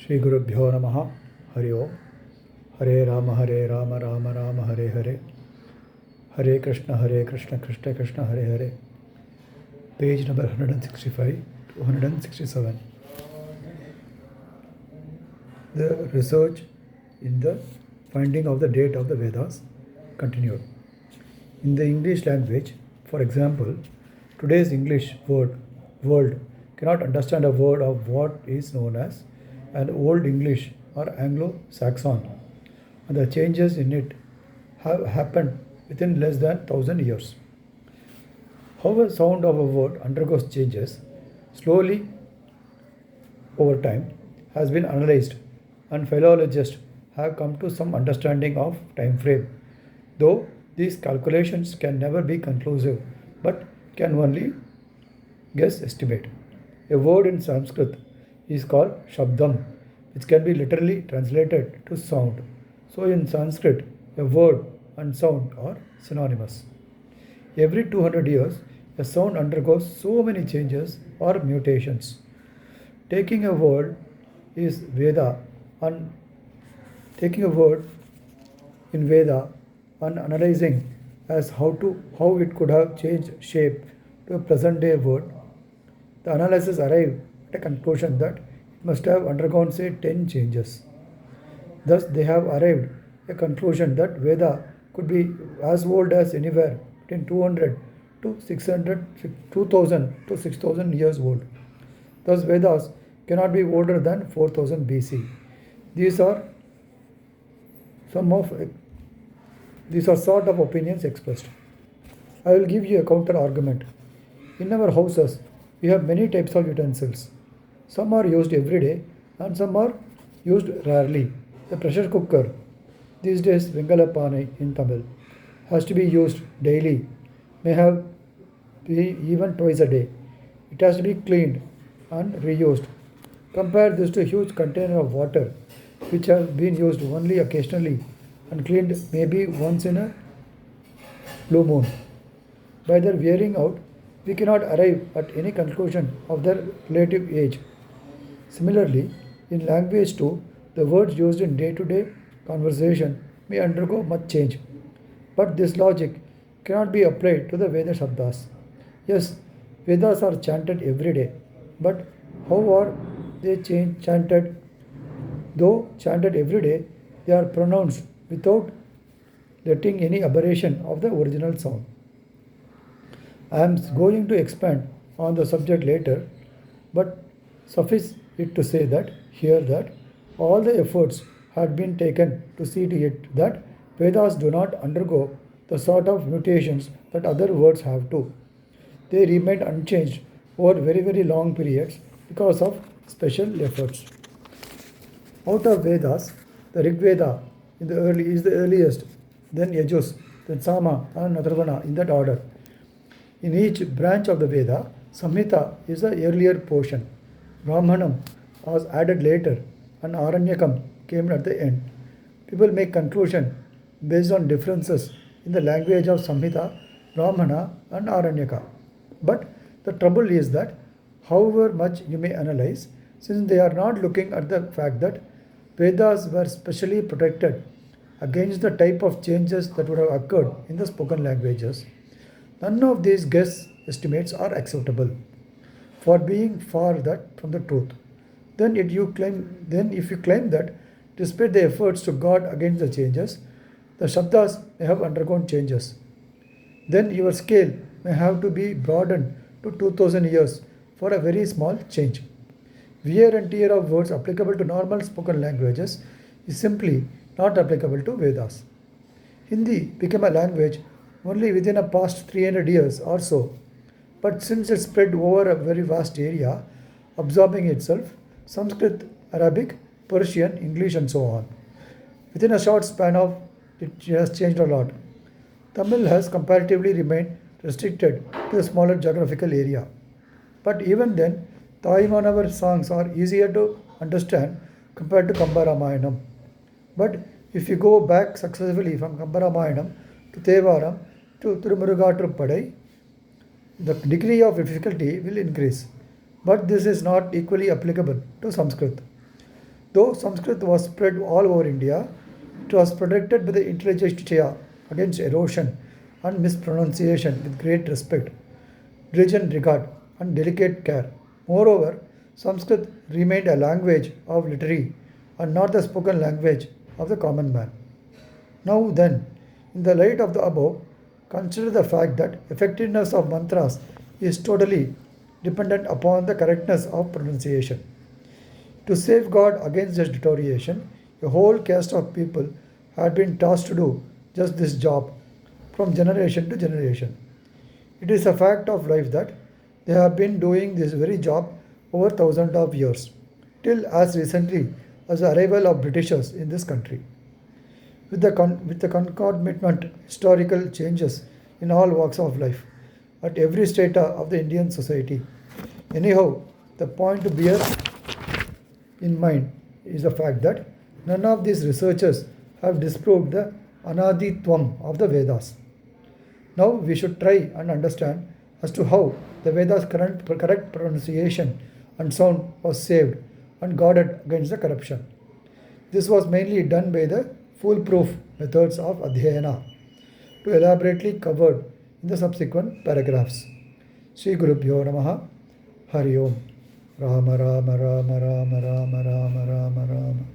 Shri Gurubhyo Namaha. Hari Om. Hare Rama Rama Rama Hare Hare. Hare Krishna Krishna Krishna Hare Hare. Page number 165 to 167. The research in the finding of the date of the Vedas continued. In the English language, for example, today's English world cannot understand a word of what is known as an Old English or Anglo-Saxon, and the changes in it have happened within less than 1000 years. How a sound of a word undergoes changes slowly over time has been analyzed, and philologists have come to some understanding of time frame, though these calculations can never be conclusive but can only guess estimate. A word in Sanskrit is called Shabdam, which can be literally translated to sound. So in Sanskrit, a word and sound are synonymous. Every 200 years, a sound undergoes so many changes or mutations. Taking a word is Veda and taking a word in Veda and analyzing as how it could have changed shape to a present day word, the analysis arrived at a conclusion that it must have undergone say 10 changes. Thus they have arrived at a conclusion that Veda could be as old as anywhere between 200 to 600, 2000 to 6000 years old. Thus Vedas cannot be older than 4000 BC. These are sort of opinions expressed. I will give you a counter argument. In our houses, we have many types of utensils. Some are used every day and some are used rarely. The pressure cooker, these days Vengalapane in Tamil, has to be used daily, may have be even twice a day. It has to be cleaned and reused. Compare this to a huge container of water which has been used only occasionally and cleaned maybe once in a blue moon. By their wearing out, we cannot arrive at any conclusion of their relative age. Similarly, in language too, the words used in day-to-day conversation may undergo much change. But this logic cannot be applied to the Veda Shabdas. Yes, Vedas are chanted every day, but how are they chanted? Though chanted every day, they are pronounced without letting any aberration of the original sound. I am going to expand on the subject later, but suffice it to say that all the efforts had been taken to see to it that Vedas do not undergo the sort of mutations that other words have to. They remained unchanged over very long periods because of special efforts. Out of Vedas, the Rig Veda is the earliest, then Yajus, then Sama and Atharvana in that order. In each branch of the Veda, Samhita is the earlier portion. Brahmanam was added later and Aranyakam came at the end. People make conclusion based on differences in the language of Samhita, Brahmana and Aranyaka. But the trouble is that however much you may analyze, since they are not looking at the fact that Vedas were specially protected against the type of changes that would have occurred in the spoken languages, none of these guess estimates are acceptable for being far that from the truth. Then if you claim that despite the efforts to guard against the changes, the Shabdas may have undergone changes, then your scale may have to be broadened to 2000 years for a very small change. Wear and tear of words applicable to normal spoken languages is simply not applicable to Vedas. Hindi became a language only within a past 300 years or so, but since it spread over a very vast area, absorbing itself Sanskrit, Arabic, Persian, English and so on. Within a short span of it has changed a lot. Tamil has comparatively remained restricted to a smaller geographical area. But even then, Taimanavar songs are easier to understand compared to Kambaramayanam. But if you go back successively from Kambaramayanam to Tevaram to Tirumurugatrupadai, the degree of difficulty will increase. But this is not equally applicable to Sanskrit. Though Sanskrit was spread all over India, it was protected by the intelligentsia against erosion and mispronunciation with great respect, diligent regard, and delicate care. Moreover, Sanskrit remained a language of literary and not the spoken language of the common man. Now then, in the light of the above, consider the fact that effectiveness of mantras is totally dependent upon the correctness of pronunciation. To safeguard against this deterioration, a whole caste of people had been tasked to do just this job from generation to generation. It is a fact of life that they have been doing this very job over thousands of years, till as recently as the arrival of Britishers in this country. With the concomitant historical changes in all walks of life, at every strata of the Indian society. Anyhow, the point to bear in mind is the fact that none of these researchers have disproved the anaditvam of the Vedas. Now we should try and understand as to how the Vedas' correct pronunciation and sound was saved and guarded against the corruption. This was mainly done by the foolproof methods of Adhyayana, to elaborately covered in the subsequent paragraphs. Sri Gurubhyo Namaha Hari Om Rama Rama Rama Rama Rama Rama Rama Rama